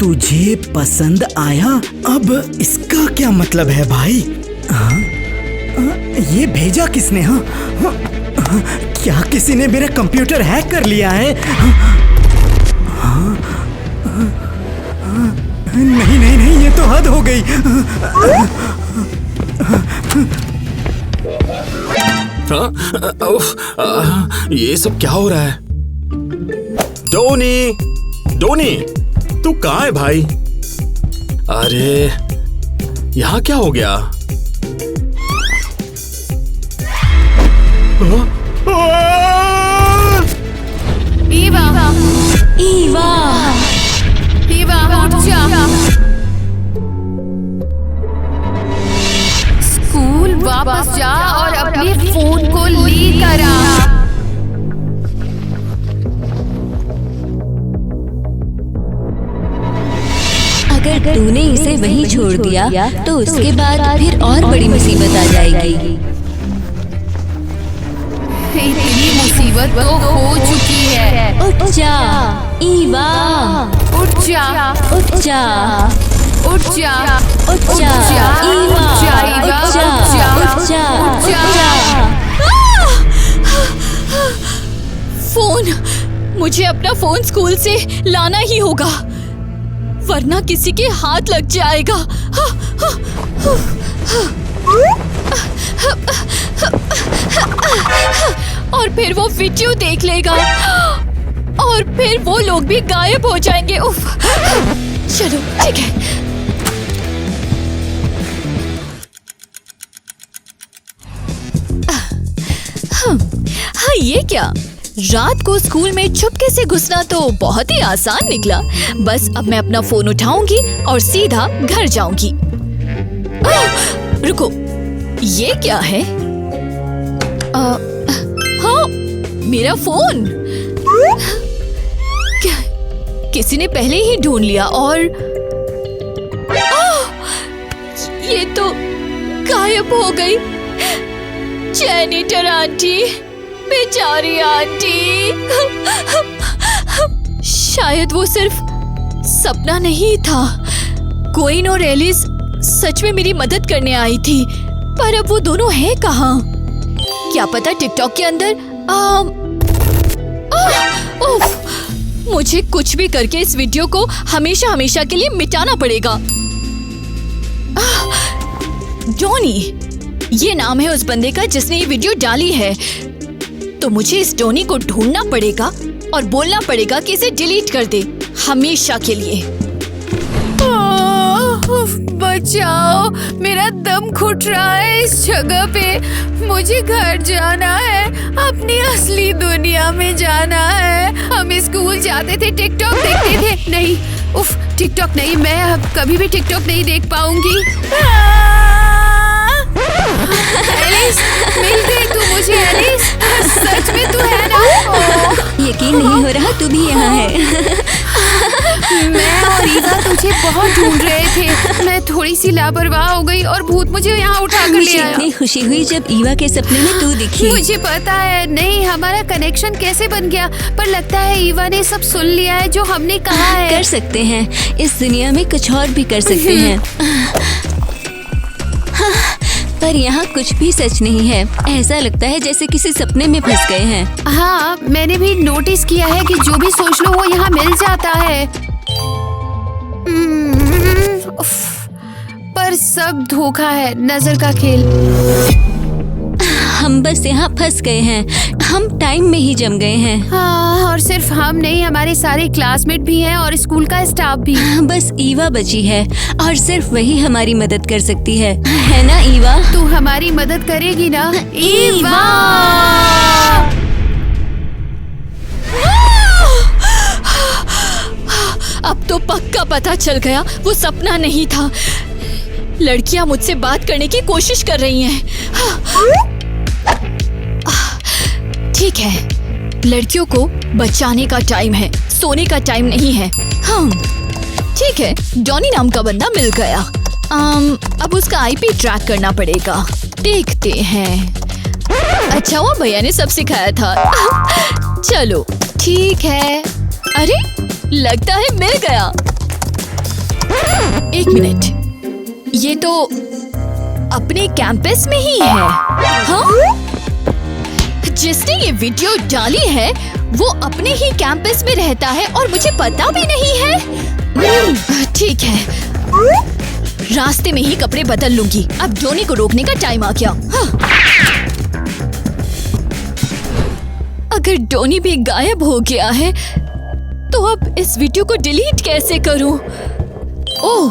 तुझे पसंद आया? अब इसका क्या मतलब है भाई? ये भेजा किसने? क्या किसी ने मेरा कंप्यूटर हैक कर लिया है? नहीं नहीं नहीं, ये तो हद हो गई। ये सब क्या हो रहा है? डोनी, डोनी, तू कहाँ है भाई? अरे यहाँ क्या हो गया? ईवा, ईवा, ईवा उठ जा। स्कूल वापस जा और अपने फोन को लेकर आ। अगर तूने इसे वहीं छोड़ दिया तो उसके बाद फिर और बड़ी मुसीबत आ जाएगी। इतनी मुसीबत तो हो चुकी है। उठ जा ईवा, उठ जा, उठ जा, उठ जा, उठ जा ईवा, उठ जा, ईवा, उठ जा, उठ जा, उठ जा, उठ जा। फोन, मुझे अपना फोन स्कूल से लाना ही होगा वरना किसी के हाथ लग जाएगा। और फिर वो वीडियो देख लेगा और फिर वो लोग भी गायब हो जाएंगे। उफ, चलो ठीक है। हाँ ये क्या, रात को स्कूल में चुपके से घुसना तो बहुत ही आसान निकला। बस अब मैं अपना फोन उठाऊंगी और सीधा घर जाऊंगी। रुको, ये क्या है? हाँ, मेरा फोन। क्या किसी ने पहले ही ढूंढ लिया और ये तो गायब हो गई। जैनिटर आंटी, बेचारी आंटी। शायद वो सिर्फ सपना नहीं था। कोइन और एलिस सच में मेरी मदद करने आई थी, पर अब वो दोनों हैं कहाँ? क्या पता टिकटॉक के अंदर। मुझे कुछ भी करके इस वीडियो को हमेशा हमेशा के लिए मिटाना पड़ेगा। डोनी, ये नाम है उस बंदे का जिसने ये वीडियो डाली है। तो मुझे इस डोनी को ढूंढना पड़ेगा और बोलना पड़ेगा कि इसे डिलीट कर दे हमेशा के लिए। बचाओ, मेरा दम घुट रहा है इस जगह पे। मुझे घर जाना है, अपनी असली दुनिया में जाना है। हम स्कूल जाते थे, टिकटॉक देखते थे। नहीं, उफ, टिकटॉक नहीं, मैं अब कभी भी टिकटॉक नहीं देख पाऊंगी। एलिस, मिल गई तू मुझे। एलिस, सच में तू है ना? यकीन नहीं हो रहा तू भी यहाँ है। मैं और ईवा तुझे बहुत ढूंढ रहे थे। मैं थोड़ी सी लापरवाह हो गई और भूत मुझे यहाँ उठा कर ले मुझे आया। इतनी खुशी हुई जब ईवा के सपने में तू दिखी। मुझे पता है नहीं हमारा कनेक्शन कैसे बन गया, पर लगता है ईवा ने सब सुन लिया है जो हमने कहा है। कर सकते हैं, इस दुनिया में कुछ और भी कर सकते हैं। पर यहाँ कुछ भी सच नहीं है। ऐसा लगता है जैसे किसी सपने में फंस गए हैं। हाँ, मैंने भी नोटिस किया है कि जो भी सोच लो वो यहाँ मिल जाता है। उफ, पर सब धोखा है, नजर का खेल। हम बस यहाँ फंस गए हैं। हम टाइम में ही जम गए हैं। हाँ, और सिर्फ हम नहीं, हमारे सारे क्लासमेट भी हैं और स्कूल का स्टाफ भी। बस ईवा बची है और सिर्फ वही हमारी मदद कर सकती है ना ईवा? तू हमारी मदद करेगी ना ईवा? अब तो पक्का पता चल गया वो सपना नहीं था। लड़कियां मुझसे बात करने की कोशिश कर रही हैं। ठीक है, लड़कियों को बचाने का टाइम है, सोने का टाइम नहीं है। ठीक है, जॉनी नाम का बंदा मिल गया। अब उसका आईपी ट्रैक करना पड़ेगा। देखते हैं। अच्छा हुआ भैया ने सब सिखाया था। चलो ठीक है। अरे लगता है मिल गया। एक मिनट, ये तो अपने कैंपस में ही है। हाँ? जिसने ये वीडियो डाली है वो अपने ही कैंपस में रहता है और मुझे पता भी नहीं है। ठीक है, रास्ते में ही कपड़े बदल लूंगी। अब जॉनी को रोकने का टाइम आ गया। हाँ। अगर जॉनी भी गायब हो गया है तो अब इस वीडियो को डिलीट कैसे करूं? ओह,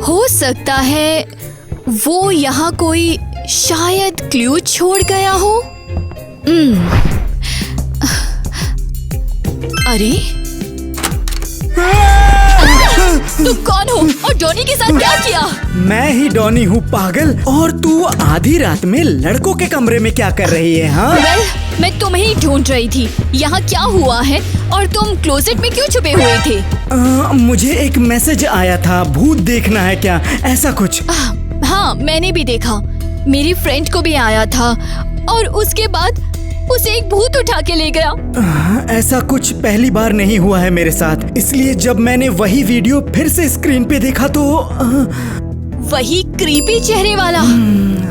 हो सकता है वो यहाँ कोई शायद क्लू छोड़ गया हो। अरे तुम कौन हो और डॉनी के साथ क्या किया? मैं ही डॉनी हूँ पागल। और तू आधी रात में लड़कों के कमरे में क्या कर रही है? हाँ, मैं तुम्हें ही ढूंढ रही थी। यहाँ क्या हुआ है और तुम क्लोजेट में क्यों छुपे हुए थे? मुझे एक मैसेज आया था, भूत देखना है क्या, ऐसा कुछ। हाँ, मैंने भी देखा। मेरी फ्रेंड को भी आया था और उसके बाद उसे एक भूत उठा के ले गया। ऐसा कुछ पहली बार नहीं हुआ है मेरे साथ, इसलिए जब मैंने वही वीडियो फिर से स्क्रीन पे देखा तो वही क्रीपी चेहरे वाला।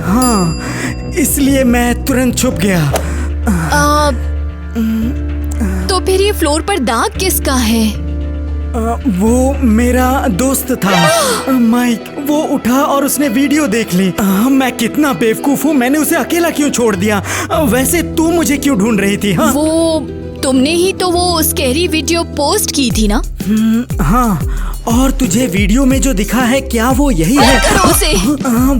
हाँ, इसलिए मैं तुरंत छुप गया। तो फिर ये फ्लोर पर दाग किसका है? वो मेरा दोस्त था माइक। वो उठा और उसने वीडियो देख ली। मैं कितना बेवकूफ हूँ, मैंने उसे अकेला क्यों छोड़ दिया? वैसे तू मुझे क्यों ढूंढ रही थी? हाँ? वो तुमने ही तो वो स्कैरी वीडियो पोस्ट की थी ना? हाँ, और तुझे वीडियो में जो दिखा है क्या वो यही है?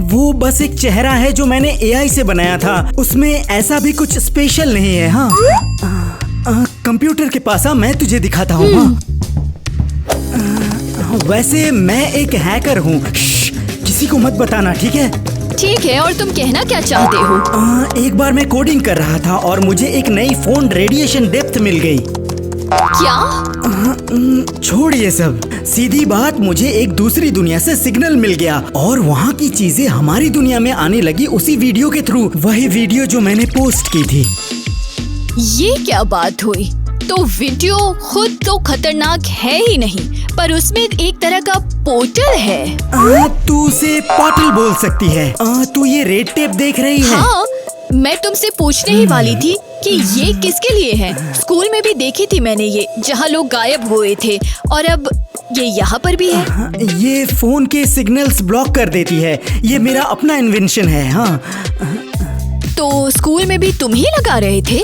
वो बस एक चेहरा है जो मैंने AI से बनाया था। उसमें ऐसा भी कुछ स्पेशल नहीं है। हाँ, कंप्यूटर के पास आ, मैं तुझे दिखाता हूँ। वैसे मैं एक हैकर हूँ, किसी को मत बताना, ठीक है? ठीक है, और तुम कहना क्या चाहते हो? एक बार मैं कोडिंग कर रहा था और मुझे एक नई फोन रेडिएशन डेप्थ मिल गई। क्या? छोड़ ये सब, सीधी बात, मुझे एक दूसरी दुनिया से सिग्नल मिल गया और वहाँ की चीजें हमारी दुनिया में आने लगी उसी वीडियो के थ्रू। वही वीडियो जो मैंने पोस्ट की थी। ये क्या बात हुई? तो वीडियो खुद तो खतरनाक है ही नहीं, पर उसमें एक तरह का पोर्टल है। तू उसे पोर्टल बोल सकती है। तू ये रेड टेप देख रही है? हाँ, मैं तुमसे पूछने ही वाली थी कि ये किसके लिए है। स्कूल में भी देखी थी मैंने ये, जहाँ लोग गायब हुए थे, और अब ये यहाँ पर भी है। ये फोन के सिग्नल्स ब्लॉक कर देती है। ये मेरा अपना इन्वेंशन है। हाँ, तो स्कूल में भी तुम ही लगा रहे थे?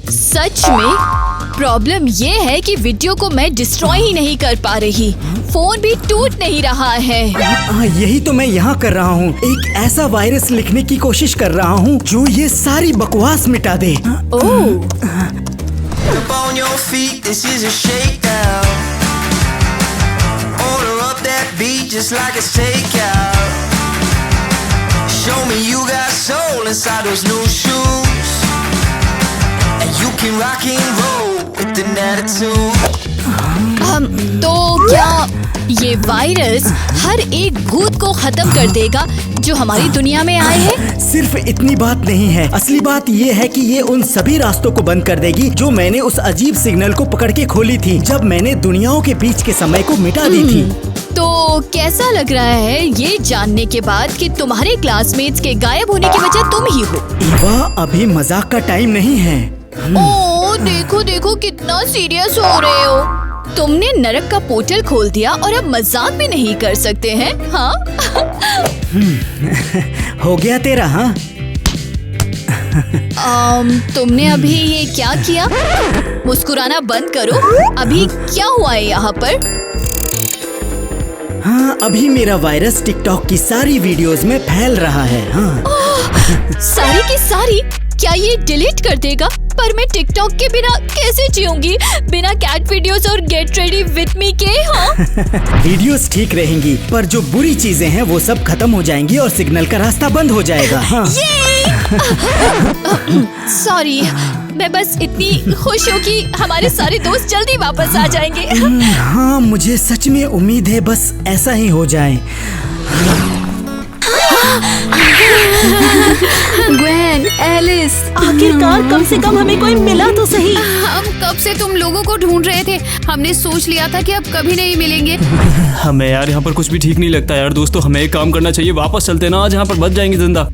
सच में? प्रॉब्लम ये है कि वीडियो को मैं डिस्ट्रॉय ही नहीं कर पा रही, फोन भी टूट नहीं रहा है। यही तो मैं यहाँ कर रहा हूँ, एक ऐसा वायरस लिखने की कोशिश कर रहा हूँ जो ये सारी बकवास मिटा दे। Show me you got soul inside those new shoes, and you can rock and roll with an attitude. तो क्या ये वायरस हर एक भूत को खत्म कर देगा जो हमारी दुनिया में आए हैं? सिर्फ इतनी बात नहीं है, असली बात ये है कि ये उन सभी रास्तों को बंद कर देगी जो मैंने उस अजीब सिग्नल को पकड़ के खोली थी जब मैंने दुनियाओं के बीच के समय को मिटा दी थी। तो कैसा लग रहा है ये जानने के बाद कि तुम्हारे क्लासमेट्स के गायब होने की वजह तुम ही हो? ईवा, अभी मजाक का टाइम नहीं है। ओ देखो देखो कितना सीरियस हो रहे हो। तुमने नरक का पोर्टल खोल दिया और अब मजाक भी नहीं कर सकते हैं, हाँ? हो गया तेरा, हाँ? तुमने अभी ये क्या किया? मुस्कुराना बंद करो। अभी क्या हुआ है यहाँ पर? हाँ, अभी मेरा वायरस टिकटॉक की सारी वीडियोस में फैल रहा है। हाँ। सारी की सारी? क्या ये डिलीट कर देगा? पर मैं टिकटॉक के बिना कैसे जीऊंगी? बिना कैट वीडियोस और गेट रेडी विद मी के, हाँ? वीडियोस ठीक रहेंगी, पर जो बुरी चीजें हैं वो सब खत्म हो जाएंगी और सिग्नल का रास्ता बंद हो जाएगा। हाँ। सॉरी, मैं बस इतनी खुश हूँ कि हमारे सारे दोस्त जल्दी वापस आ जाएंगे। हाँ, मुझे सच में उम्मीद है बस ऐसा ही हो जाए। ग्वेन, एलिस, आखिरकार कम से कम हमें कोई मिला तो सही। हम कब से तुम लोगों को ढूंढ रहे थे। हमने सोच लिया था कि अब कभी नहीं मिलेंगे। हमें यार यहाँ पर कुछ भी ठीक नहीं लगता यार। दोस्तों, हमें एक काम करना चाहिए, वापस चलते ना, आज यहाँ पर बच जाएंगे जिंदा।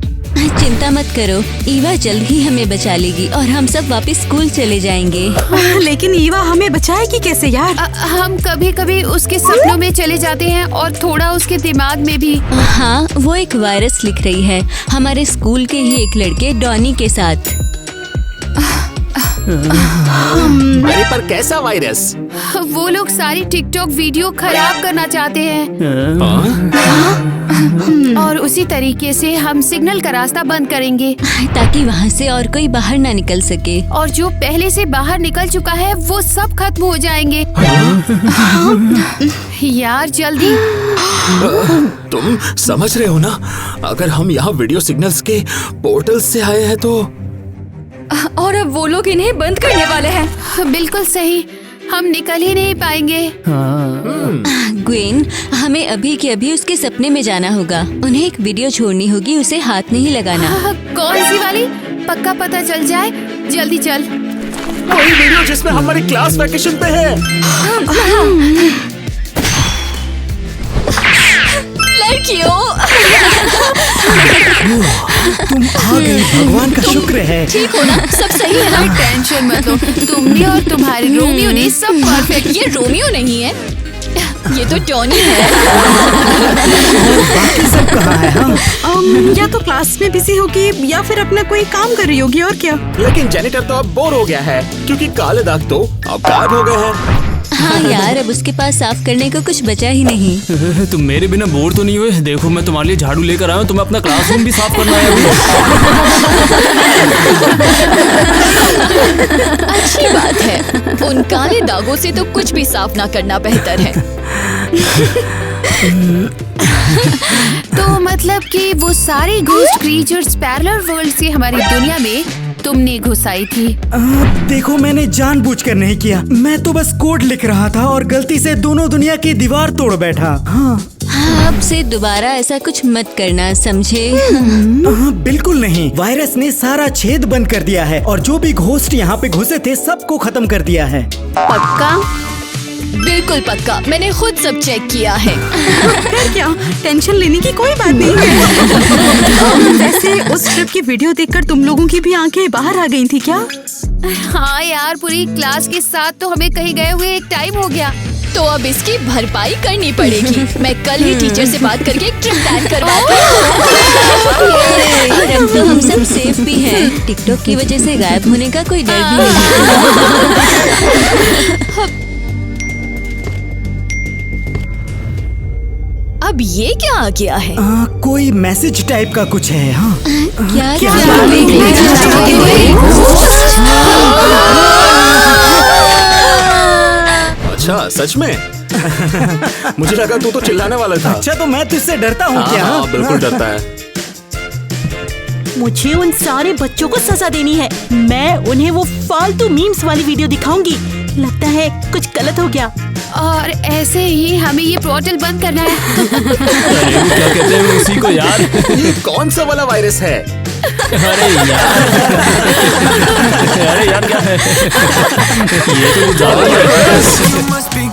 चिंता मत करो, ईवा जल्द ही हमें बचा लेगी और हम सब वापस स्कूल चले जाएंगे। लेकिन ईवा हमें बचाएगी कैसे यार? हम कभी कभी उसके सपनों में चले जाते हैं और थोड़ा उसके दिमाग में भी। हाँ, वो एक वायरस लिख रही है हमारे स्कूल के ही एक लड़के डॉनी के साथ। अरे पर कैसा वायरस? वो लोग सारी टिकटॉक वीडियो खराब करना चाहते हैं और उसी तरीके से हम सिग्नल का रास्ता बंद करेंगे ताकि वहाँ से और कोई बाहर ना निकल सके। और जो पहले से बाहर निकल चुका है वो सब खत्म हो जाएंगे। यार जल्दी। तुम समझ रहे हो ना, अगर हम यहाँ वीडियो सिग्नल्स के पोर्टल से आए हैं तो और अब वो लोग इन्हें बंद करने वाले हैं। बिल्कुल सही, हम निकल ही नहीं पाएंगे। ग्वेन, हमें अभी के अभी उसके सपने में जाना होगा। उन्हें एक वीडियो छोड़नी होगी, उसे हाथ नहीं लगाना। कौन सी वाली? पक्का पता चल जाए। जल्दी चल। कोई वीडियो जिसमें हमारी क्लास वैकेशन पे है। लड़कियों, तुम आ गई, भगवान का शुक्र है। ठीक हो ना? सब सही है ना? टेंशन मत लो, तुमने और तुम्हारे रोमियो ने सब परफेक्ट। ये रोमियो नहीं है, ये तो टॉनी है। बाकी सब कहाँ है? हाँ? या तो क्लास में बिजी होगी या फिर अपना कोई काम कर रही होगी, और क्या? लेकिन जेनिटर तो अब बोर हो गया है क्योंकि काले दाग तो अब गायब हो गए हैं। हाँ यार, अब उसके पास साफ करने को कुछ बचा ही नहीं। तुम मेरे बिना बोर तो नहीं हुए? देखो, मैं तुम्हारे लिए झाड़ू लेकर आया हूँ, तुम्हें अपना क्लासरूम भी साफ करना है अभी। अच्छी बात है, उन काले दागों से तो कुछ भी साफ ना करना बेहतर है। तो मतलब कि वो सारे घोस्ट क्रीचर्स पैरेलल वर्ल्ड से हमारी दुनिया में तुमने घुसाई थी। देखो, मैंने जानबूझकर नहीं किया। मैं तो बस कोड लिख रहा था और गलती से दोनों दुनिया की दीवार तोड़ बैठा। हाँ, अब से दोबारा ऐसा कुछ मत करना, समझे? बिल्कुल नहीं। वायरस ने सारा छेद बंद कर दिया है और जो भी घोस्ट यहाँ पे घुसे थे सबको खत्म कर दिया है। पक्का? बिल्कुल पक्का, मैंने खुद सब चेक किया है। फिर क्या, टेंशन लेने की कोई बात नहीं है। वैसे उस ट्रिप की वीडियो देखकर तुम लोगों की भी आंखें बाहर आ गई थी क्या? हाँ यार, पूरी क्लास के साथ तो हमें कहीं गए हुए एक टाइम हो गया। तो अब इसकी भरपाई करनी पड़ेगी। मैं कल ही टीचर से बात करके एक ट्रिप प्लान करवाती हूँ। और अब तो हम सब सेफ भी हैं। टिकटॉक की वजह से गायब होने का कोई डर भी नहीं। अब ये क्या आ गया है? कोई मैसेज टाइप का कुछ है। हाँ, क्या अच्छा, सच में? मुझे लगा तू तो चिल्लाने वाला था। अच्छा, तो मैं तुझसे डरता हूँ क्या? हाँ, बिल्कुल डरता है। मुझे उन सारे बच्चों को सजा देनी है। मैं उन्हें वो फालतू मीम्स वाली वीडियो दिखाऊंगी। लगता है कुछ गलत हो गया। और ऐसे ही हमें ये पोर्टल बंद करना है। अरे वो क्या कहते हैं उसी को यार? ये कौन सा वाला वायरस है? अरे यार क्या है? ये तो ज्यादा ही है।